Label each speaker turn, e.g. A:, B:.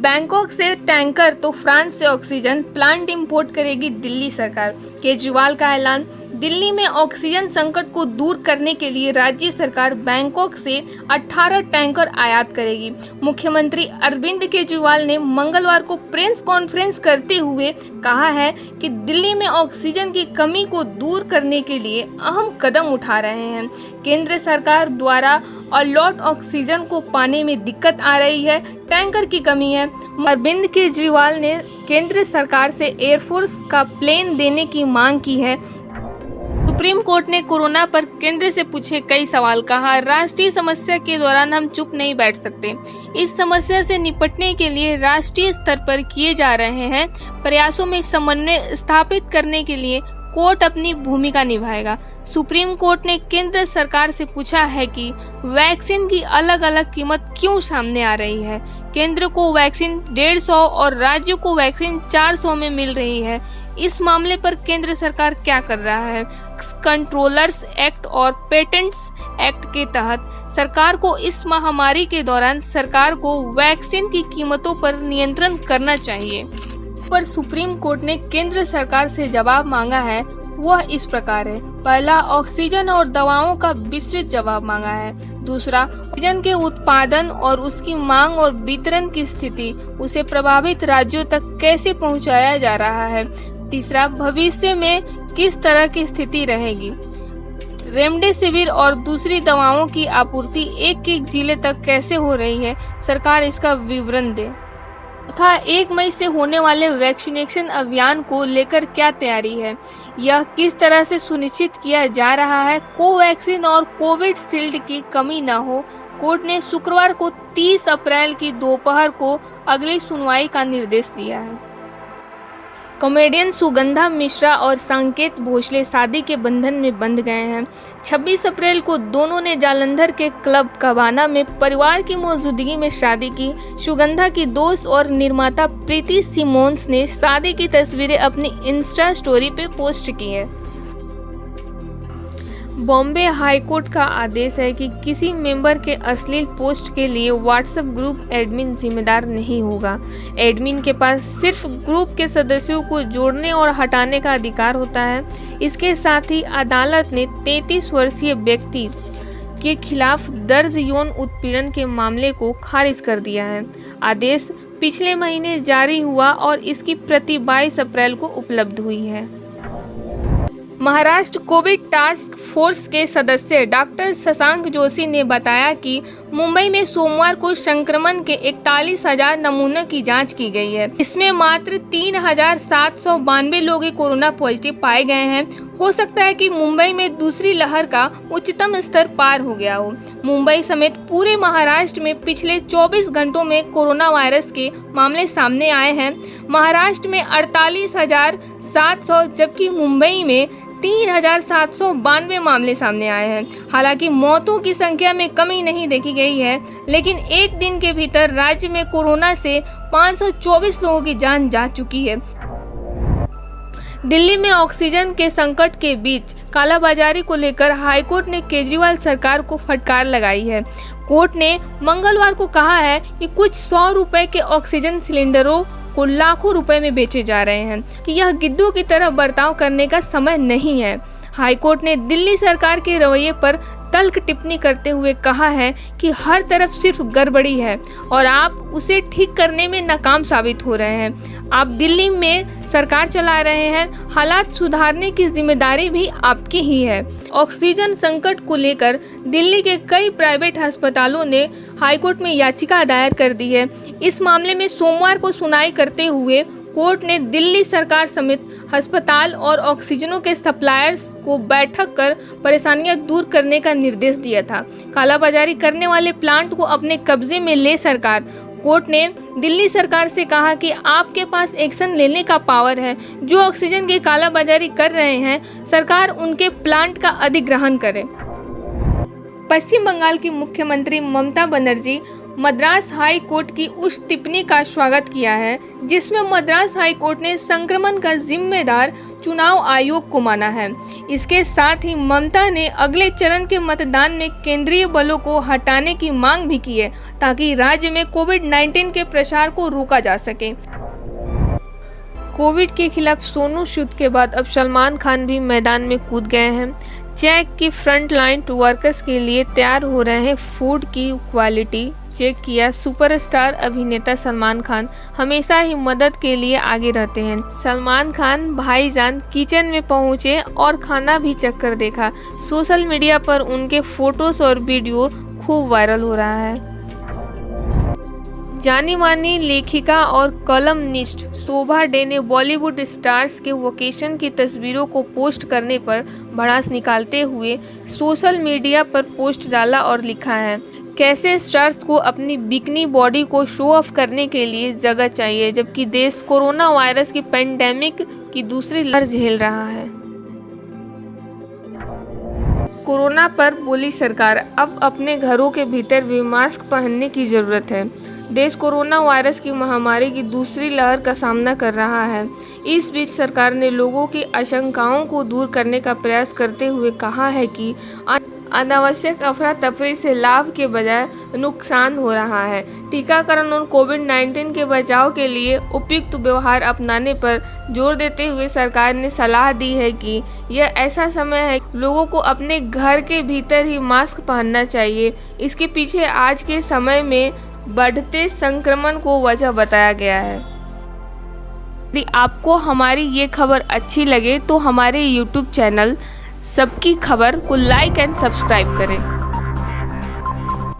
A: Bangkok से tanker तो France से ऑक्सीजन प्लांट इंपोर्ट करेगी दिल्ली सरकार। केजरीवाल का ऐलान। दिल्ली में ऑक्सीजन संकट को दूर करने के लिए राज्य सरकार बैंकॉक से 18 टैंकर आयात करेगी। मुख्यमंत्री अरविंद केजरीवाल ने मंगलवार को प्रेस कॉन्फ्रेंस करते हुए कहा है कि दिल्ली में ऑक्सीजन की कमी को दूर करने के लिए अहम कदम उठा रहे हैं। केंद्र सरकार द्वारा अलॉट ऑक्सीजन को पाने में दिक्कत आ रही है, टैंकर की कमी है। अरविंद केजरीवाल ने केंद्र सरकार से एयरफोर्स का प्लेन देने की मांग की है। सुप्रीम कोर्ट ने कोरोना पर केंद्र से पूछे कई सवाल। कहा, राष्ट्रीय समस्या के दौरान हम चुप नहीं बैठ सकते। इस समस्या से निपटने के लिए राष्ट्रीय स्तर पर किए जा रहे हैं प्रयासों में समन्वय स्थापित करने के लिए कोर्ट अपनी भूमिका निभाएगा। सुप्रीम कोर्ट ने केंद्र सरकार से पूछा है कि वैक्सीन की अलग अलग कीमत क्यों सामने आ रही है। केंद्र को वैक्सीन 150 और राज्यों को वैक्सीन 400 में मिल रही है। इस मामले पर केंद्र सरकार क्या कर रहा है। कंट्रोलर्स एक्ट और पेटेंट्स एक्ट के तहत सरकार को इस महामारी के दौरान सरकार को वैक्सीन की कीमतों पर नियंत्रण करना चाहिए। पर सुप्रीम कोर्ट ने केंद्र सरकार से जवाब मांगा है, वह इस प्रकार है। पहला, ऑक्सीजन और दवाओं का विस्तृत जवाब मांगा है। दूसरा, ऑक्सीजन के उत्पादन और उसकी मांग और वितरण की स्थिति, उसे प्रभावित राज्यों तक कैसे पहुंचाया जा रहा है। तीसरा, भविष्य में किस तरह की स्थिति रहेगी। रेमडेसिविर और दूसरी दवाओं की आपूर्ति एक एक जिले तक कैसे हो रही है, सरकार इसका विवरण दे। तथा 1 मई से होने वाले वैक्सीनेशन अभियान को लेकर क्या तैयारी है, यह किस तरह से सुनिश्चित किया जा रहा है कोवैक्सीन और कोविशील्ड की कमी न हो। कोर्ट ने शुक्रवार को 30 अप्रैल की दोपहर को अगली सुनवाई का निर्देश दिया है। कॉमेडियन सुगंधा मिश्रा और संकेत भोसले शादी के बंधन में बंध गए हैं। 26 अप्रैल को दोनों ने जालंधर के क्लब कबाना में परिवार की मौजूदगी में शादी की। सुगंधा की दोस्त और निर्माता प्रीति सिमोन्स ने शादी की तस्वीरें अपनी इंस्टा स्टोरी पे पोस्ट की है। बॉम्बे हाईकोर्ट का आदेश है कि किसी मेंबर के अश्लील पोस्ट के लिए व्हाट्सएप ग्रुप एडमिन जिम्मेदार नहीं होगा। एडमिन के पास सिर्फ ग्रुप के सदस्यों को जोड़ने और हटाने का अधिकार होता है। इसके साथ ही अदालत ने 33 वर्षीय व्यक्ति के खिलाफ दर्ज यौन उत्पीड़न के मामले को खारिज कर दिया है। आदेश पिछले महीने जारी हुआ और इसकी प्रति 22 अप्रैल को उपलब्ध हुई है। महाराष्ट्र कोविड टास्क फोर्स के सदस्य डॉक्टर शशांक जोशी ने बताया कि मुंबई में सोमवार को संक्रमण के 41,000 नमूनों की जांच की गई है। इसमें मात्र 3,792 लोग कोरोना पॉजिटिव पाए गए हैं। हो सकता है कि मुंबई में दूसरी लहर का उच्चतम स्तर पार हो गया हो। मुंबई समेत पूरे महाराष्ट्र में पिछले 24 घंटों में कोरोना वायरस के मामले सामने आए हैं। महाराष्ट्र में 48,700 जबकि मुंबई में 3,792 मामले सामने आए हैं। हालांकि मौतों की संख्या में कमी नहीं देखी गई है, लेकिन एक दिन के भीतर राज्य में कोरोना से 524 लोगों की जान जा चुकी है। दिल्ली में ऑक्सीजन के संकट के बीच कालाबाजारी को लेकर हाईकोर्ट ने केजरीवाल सरकार को फटकार लगाई है। कोर्ट ने मंगलवार को कहा है कि कुछ 100 रुपए के ऑक्सीजन सिलेंडरों को लाखों रुपए में बेचे जा रहे हैं कि यह गिद्धों की तरह बर्ताव करने का समय नहीं है। हाईकोर्ट ने दिल्ली सरकार के रवैये पर तल्ख टिप्पणी करते हुए कहा है कि हर तरफ सिर्फ गड़बड़ी है और आप उसे ठीक करने में नाकाम साबित हो रहे हैं। आप दिल्ली में सरकार चला रहे हैं, हालात सुधारने की जिम्मेदारी भी आपकी ही है। ऑक्सीजन संकट को लेकर दिल्ली के कई प्राइवेट अस्पतालों ने हाईकोर्ट में याचिका दायर कर दी है। इस मामले में सोमवार को सुनवाई करते हुए कोर्ट ने दिल्ली सरकार समेत अस्पताल और ऑक्सीजनों के सप्लायर्स को बैठक कर परेशानियां दूर करने का निर्देश दिया था। कालाबाजारी करने वाले प्लांट को अपने कब्जे में ले सरकार। कोर्ट ने दिल्ली सरकार से कहा कि आपके पास एक्शन लेने का पावर है। जो ऑक्सीजन की कालाबाजारी कर रहे हैं, सरकार उनके प्लांट का अधिग्रहण करे। पश्चिम बंगाल की मुख्यमंत्री ममता बनर्जी मद्रास हाई कोर्ट की उस टिप्पणी का स्वागत किया है जिसमें मद्रास हाई कोर्ट ने संक्रमण का जिम्मेदार चुनाव आयोग को माना है। इसके साथ ही ममता ने अगले चरण के मतदान में केंद्रीय बलों को हटाने की मांग भी की है ताकि राज्य में कोविड-19 के प्रसार को रोका जा सके। कोविड के खिलाफ सोनू सूद के बाद अब सलमान खान भी मैदान में कूद गए हैं। चेक की फ्रंट लाइन वर्कर्स के लिए तैयार हो रहे हैं फूड की क्वालिटी चेक किया। सुपरस्टार अभिनेता सलमान खान हमेशा ही मदद के लिए आगे रहते हैं। सलमान खान भाईजान किचन में पहुंचे और खाना भी चेक कर देखा। सोशल मीडिया पर उनके फोटोज और वीडियो खूब वायरल हो रहा है। जानी मानी लेखिका और कॉलमनिस्ट शोभा डे ने बॉलीवुड स्टार्स के वोकेशन की तस्वीरों को पोस्ट करने पर भड़ास निकालते हुए सोशल मीडिया पर पोस्ट डाला और लिखा है, कैसे स्टार्स को अपनी बिकनी बॉडी को शो ऑफ करने के लिए जगह चाहिए जबकि देश कोरोना वायरस की पैंडेमिक की दूसरी लहर झेल रहा है। कोरोना पर बोली सरकार, अब अपने घरों के भीतर भी मास्क पहनने की जरूरत है। देश कोरोना वायरस की महामारी की दूसरी लहर का सामना कर रहा है। इस बीच सरकार ने लोगों की आशंकाओं को दूर करने का प्रयास करते हुए कहा है कि अनावश्यक अफरा तफरी से लाभ के बजाय नुकसान हो रहा है। टीकाकरण और कोविड-19 के बचाव के लिए उपयुक्त व्यवहार अपनाने पर जोर देते हुए सरकार ने सलाह दी है कि यह ऐसा समय है लोगों को अपने घर के भीतर ही मास्क पहनना चाहिए। इसके पीछे आज के समय में बढ़ते संक्रमण को वजह बताया गया है। यदि आपको हमारी ये खबर अच्छी लगे तो हमारे YouTube चैनल सबकी खबर को लाइक एंड सब्सक्राइब करें।